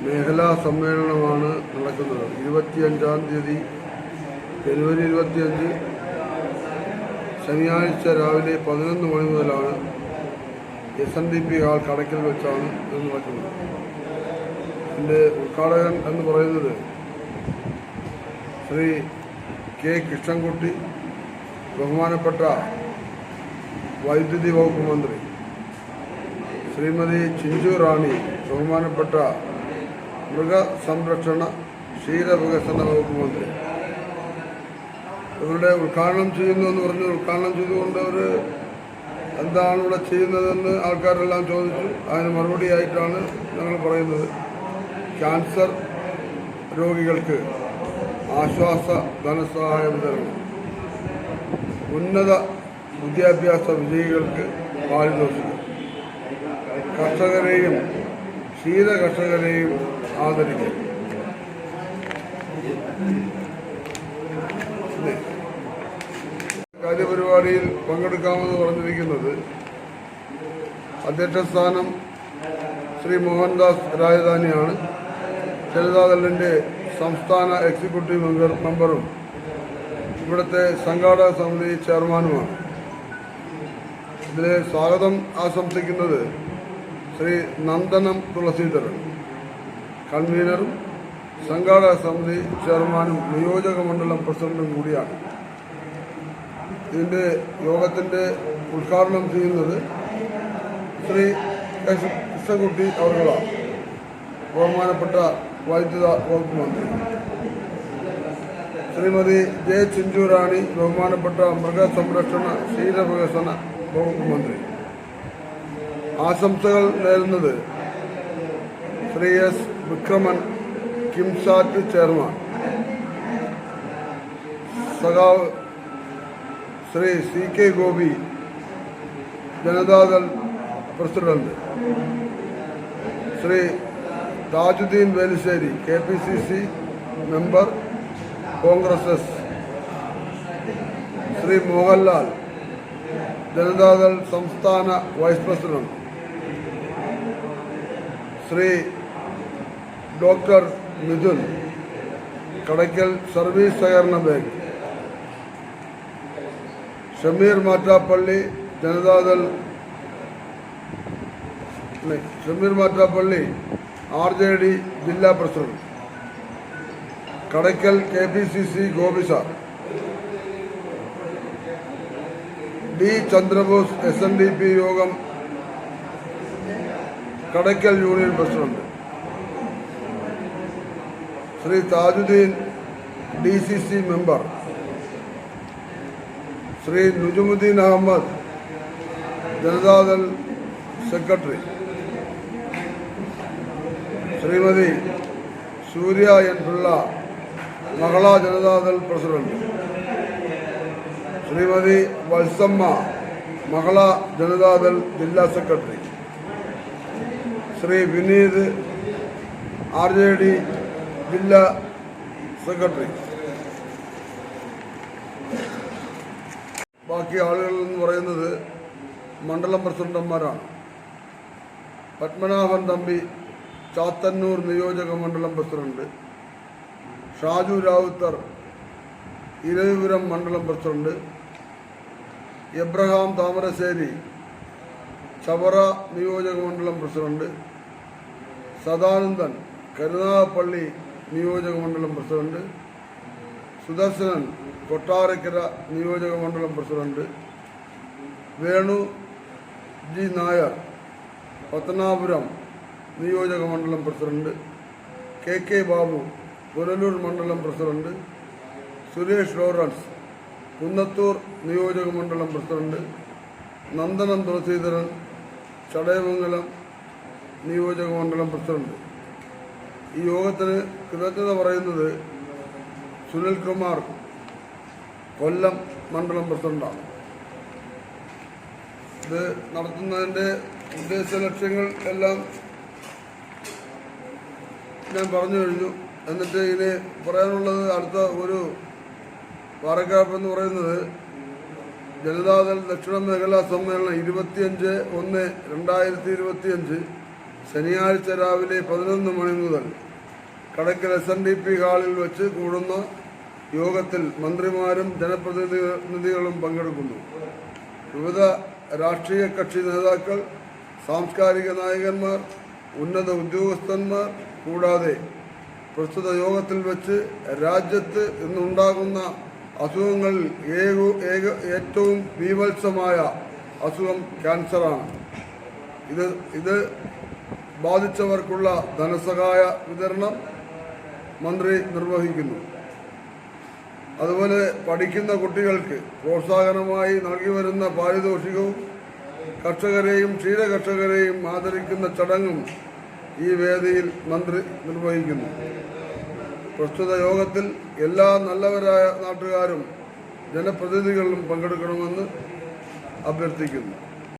മേഖലാ സമ്മേളനമാണ് നടക്കുന്നത്. 25-ാം തീയതി ജനുവരി 25 ശനിയാഴ്ച രാവിലെ 11 മണി മുതലാണ് SNDP ഹാൾ കടയ്ക്കൽ വെച്ചാണ് ഇത് നടക്കുന്നത്. ഇതിൻ്റെ ഉദ്ഘാടകൻ എന്ന് പറയുന്നത് ശ്രീ കെ കൃഷ്ണൻകുട്ടി, ബഹുമാനപ്പെട്ട വൈദ്യുതി വകുപ്പ് മന്ത്രി, ശ്രീമതി ചിഞ്ചു റാണി, ബഹുമാനപ്പെട്ട മൃഗസംരക്ഷണ ക്ഷീരവികസന വകുപ്പ് മന്ത്രി. ഇവരുടെ ഉദ്ഘാടനം ചെയ്യുന്നു എന്ന് പറഞ്ഞ് ഉദ്ഘാടനം ചെയ്തുകൊണ്ട് അവർ എന്താണ് ഇവിടെ ചെയ്യുന്നതെന്ന് ആൾക്കാരെല്ലാം ചോദിച്ചു. അതിന് മറുപടിയായിട്ടാണ് ഞങ്ങൾ പറയുന്നത്, ക്യാൻസർ രോഗികൾക്ക് ആശ്വാസ ധനസഹായ വിതരണം, ഉന്നത വിദ്യാഭ്യാസ വിജയികൾക്ക് പാരിതോഷികം, കർഷകരെയും ക്ഷീര കർഷകരെയും ആദരിക്കും. കാര്യപരിപാടിയിൽ പങ്കെടുക്കാമെന്ന് പറഞ്ഞിരിക്കുന്നത് അധ്യക്ഷസ്ഥാനം ശ്രീ മോഹൻദാസ് രാജധാനിയാണ്. ജനതാദളിൻ്റെ സംസ്ഥാന എക്സിക്യൂട്ടീവ് മെമ്പറും ഇവിടുത്തെ സംഘാടക സമിതി ചെയർമാനുമാണ്. ഇതിലെ സ്വാഗതം ആശംസിക്കുന്നത് ശ്രീ നന്ദനം തുളസീധരൻ, കൺവീനറും സംഘാടക സമിതി ചെയർമാനും നിയോജക മണ്ഡലം പ്രസിഡന്റും കൂടിയാണ്. ഇതിൻ്റെ യോഗത്തിൻ്റെ ഉദ്ഘാടനം ചെയ്യുന്നത് ശ്രീ കൃഷ്ണൻകുട്ടി അവർകളാണ്, ബഹുമാനപ്പെട്ട വൈദ്യുത വകുപ്പ് മന്ത്രി. ശ്രീമതി ജെ ചിഞ്ചു റാണി, ബഹുമാനപ്പെട്ട മൃഗസംരക്ഷണ ക്ഷീരവികസന വകുപ്പ് മന്ത്രി. ആശംസകൾ നേരുന്നത് ശ്രീ എസ് വിക്രമൻ, കിംസാറ്റ് ചെയർമാൻ, സഖാവ് Shri CK Gopi, Janata Dal president, Shri Thajuddeen Velissery, KPCC member Congress S, Shri Mohanlal, Janata Dal സംസ്ഥാന vice president, Shri doctor Midhun, Kadakkal service സഹകരണ ബാങ്ക്, ഷമീർ മാറ്റാപ്പള്ളി, ജനതാദൾ ഷമീർ മാറ്റാപ്പള്ളി RJD ജില്ലാ president, Kadakkal KPCC Gopi sir, D Chandrabose SNDP യോഗം Kadakkal union president, Shri Thajuddeen DCC member, Shri Nujumuddeen Ahammed, Janata Dal secretary, Shrimati Surya N Pillai, Mahila Janata Dal president, Shrimati Valsamma, മഹിളാ ജനതാദൾ ജില്ലാ സെക്രട്ടറി, ശ്രീ വിനീത് RJD ജില്ലാ സെക്രട്ടറി. ബാക്കി ആളുകൾ എന്ന് പറയുന്നത് മണ്ഡലം പ്രസിഡന്റുമാരാണ്. പത്മനാഭൻ തമ്പി, ചാത്തന്നൂർ നിയോജക മണ്ഡലം പ്രസിഡന്റ്, ഷാജു രാവുത്തർ, ഇരവിപുരം മണ്ഡലം പ്രസിഡന്റ്, എബ്രഹാം താമരശ്ശേരി, ചവറ നിയോജക മണ്ഡലം പ്രസിഡന്റ്, സദാനന്ദൻ, കരുനാഗപ്പള്ളി നിയോജക മണ്ഡലം പ്രസിഡന്റ്, സുദർശനൻ, കൊട്ടാരക്കര നിയോജക മണ്ഡലം പ്രസിഡന്റ്, വേണു G നായർ, പത്തനാപുരം നിയോജക മണ്ഡലം പ്രസിഡന്റ്, KK ബാബു, പുനലൂർ മണ്ഡലം പ്രസിഡന്റ്, സുരേഷ് ലോറൻസ്, കുന്നത്തൂർ നിയോജക മണ്ഡലം പ്രസിഡന്റ്, നന്ദനം തുളസീധരൻ, ചടയമംഗലം നിയോജക മണ്ഡലം പ്രസിഡന്റ്. ഈ യോഗത്തിന് കൃതജ്ഞത പറയുന്നത് സുനിൽകുമാർ, കൊല്ലം മണ്ഡലം പ്രസിഡന്റാണ്. ഇത് നടത്തുന്നതിൻ്റെ ഉദ്ദേശ ലക്ഷ്യങ്ങൾ എല്ലാം ഞാൻ പറഞ്ഞു കഴിഞ്ഞു. എന്നിട്ട് ഇനി പറയാനുള്ളത് അടുത്ത ഒരു പാരഗ്രാഫ് എന്ന് പറയുന്നത് ജനതാദൾ ദക്ഷിണ മേഖലാ സമ്മേളനം 25/1/2025 ശനിയാഴ്ച രാവിലെ 11 മണി മുതൽ കടയ്ക്കൽ SNDP ഹാളിൽ വെച്ച് കൂടുന്ന യോഗത്തിൽ മന്ത്രിമാരും ജനപ്രതിനിധികളും പങ്കെടുക്കുന്നു. വിവിധ രാഷ്ട്രീയ കക്ഷി നേതാക്കൾ, സാംസ്കാരിക നായകന്മാർ, ഉന്നത ഉദ്യോഗസ്ഥന്മാർ കൂടാതെ പ്രസ്തുത യോഗത്തിൽ വെച്ച് രാജ്യത്ത് ഇന്നുണ്ടാകുന്ന അസുഖങ്ങളിൽ ഏറ്റവും ബീഭത്സമായ അസുഖം ക്യാൻസറാണ്. ഇത് ബാധിച്ചവർക്കുള്ള ധനസഹായ വിതരണം മന്ത്രി നിർവഹിക്കുന്നു. അതുപോലെ പഠിക്കുന്ന കുട്ടികൾക്ക് പ്രോത്സാഹനമായി നൽകി വരുന്ന പാരിതോഷികവും കർഷകരെയും ക്ഷീരകർഷകരെയും ആദരിക്കുന്ന ചടങ്ങും ഈ വേദിയിൽ മന്ത്രി നിർവഹിക്കുന്നു. പ്രസ്തുത യോഗത്തിൽ എല്ലാ നല്ലവരായ നാട്ടുകാരും ജനപ്രതിനിധികളും പങ്കെടുക്കണമെന്ന് അഭ്യർത്ഥിക്കുന്നു.